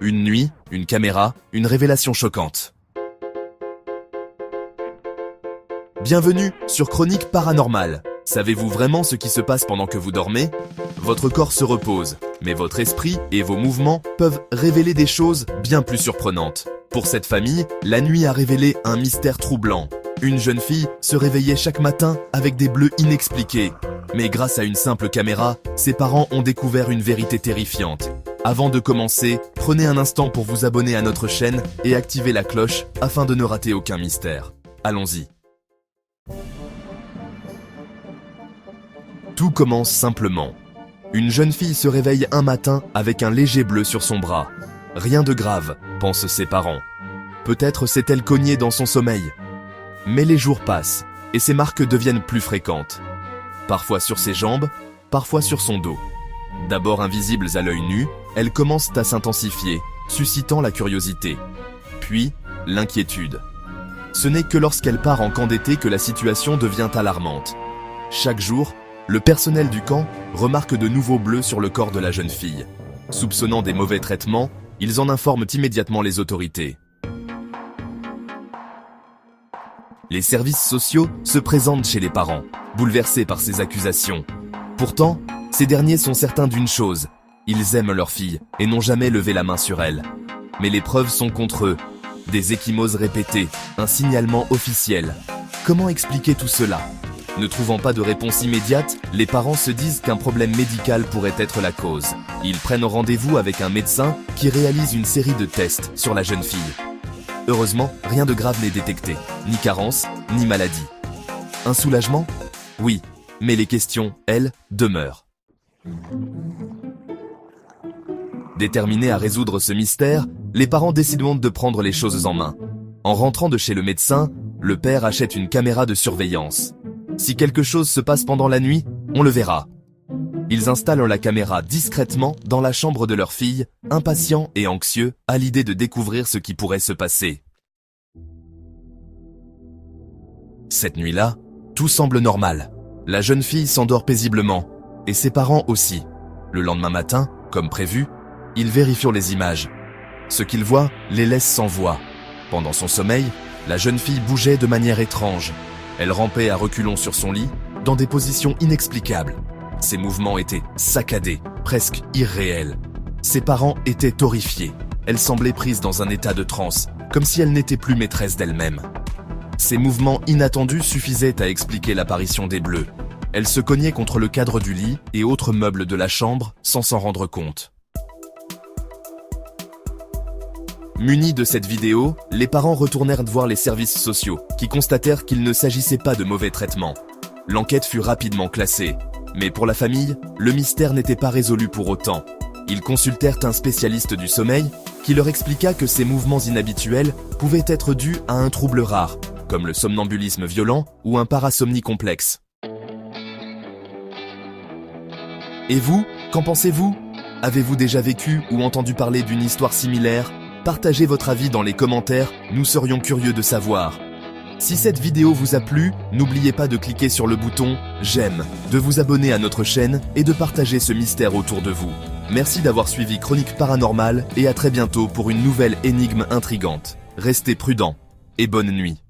Une nuit, une caméra, une révélation choquante. Bienvenue sur Chronique Paranormale. Savez-vous vraiment ce qui se passe pendant que vous dormez? Votre corps se repose, mais votre esprit et vos mouvements peuvent révéler des choses bien plus surprenantes. Pour cette famille, la nuit a révélé un mystère troublant. Une jeune fille se réveillait chaque matin avec des bleus inexpliqués. Mais grâce à une simple caméra, ses parents ont découvert une vérité terrifiante. Avant de commencer, prenez un instant pour vous abonner à notre chaîne et activer la cloche afin de ne rater aucun mystère. Allons-y. Tout commence simplement. Une jeune fille se réveille un matin avec un léger bleu sur son bras. Rien de grave, pensent ses parents. Peut-être s'est-elle cognée dans son sommeil. Mais les jours passent et ces marques deviennent plus fréquentes. Parfois sur ses jambes, parfois sur son dos. D'abord invisibles à l'œil nu, elles commencent à s'intensifier, suscitant la curiosité. Puis, l'inquiétude. Ce n'est que lorsqu'elle part en camp d'été que la situation devient alarmante. Chaque jour, le personnel du camp remarque de nouveaux bleus sur le corps de la jeune fille. Soupçonnant des mauvais traitements, ils en informent immédiatement les autorités. Les services sociaux se présentent chez les parents, bouleversés par ces accusations. Pourtant, ces derniers sont certains d'une chose, ils aiment leur fille et n'ont jamais levé la main sur elle. Mais les preuves sont contre eux. Des ecchymoses répétées, un signalement officiel. Comment expliquer tout cela? Ne trouvant pas de réponse immédiate, les parents se disent qu'un problème médical pourrait être la cause. Ils prennent rendez-vous avec un médecin qui réalise une série de tests sur la jeune fille. Heureusement, rien de grave n'est détecté, ni carence, ni maladie. Un soulagement? Oui, mais les questions, elles, demeurent. Déterminés à résoudre ce mystère, les parents décident de prendre les choses en main. En rentrant de chez le médecin, le père achète une caméra de surveillance. Si quelque chose se passe pendant la nuit, on le verra. Ils installent la caméra discrètement dans la chambre de leur fille, impatients et anxieux à l'idée de découvrir ce qui pourrait se passer. Cette nuit-là, tout semble normal. La jeune fille s'endort paisiblement, et ses parents aussi. Le lendemain matin, comme prévu, ils vérifient les images. Ce qu'ils voient les laisse sans voix. Pendant son sommeil, la jeune fille bougeait de manière étrange. Elle rampait à reculons sur son lit, dans des positions inexplicables. Ses mouvements étaient saccadés, presque irréels. Ses parents étaient horrifiés. Elle semblait prise dans un état de transe, comme si elle n'était plus maîtresse d'elle-même. Ces mouvements inattendus suffisaient à expliquer l'apparition des bleus. Elle se cognait contre le cadre du lit et autres meubles de la chambre sans s'en rendre compte. Munis de cette vidéo, les parents retournèrent voir les services sociaux, qui constatèrent qu'il ne s'agissait pas de mauvais traitements. L'enquête fut rapidement classée, mais pour la famille, le mystère n'était pas résolu pour autant. Ils consultèrent un spécialiste du sommeil, qui leur expliqua que ces mouvements inhabituels pouvaient être dus à un trouble rare, comme le somnambulisme violent ou un parasomnie complexe. Et vous, qu'en pensez-vous? Avez-vous déjà vécu ou entendu parler d'une histoire similaire? Partagez votre avis dans les commentaires, nous serions curieux de savoir. Si cette vidéo vous a plu, n'oubliez pas de cliquer sur le bouton « J'aime », de vous abonner à notre chaîne et de partager ce mystère autour de vous. Merci d'avoir suivi Chronique Paranormale et à très bientôt pour une nouvelle énigme intrigante. Restez prudents et bonne nuit.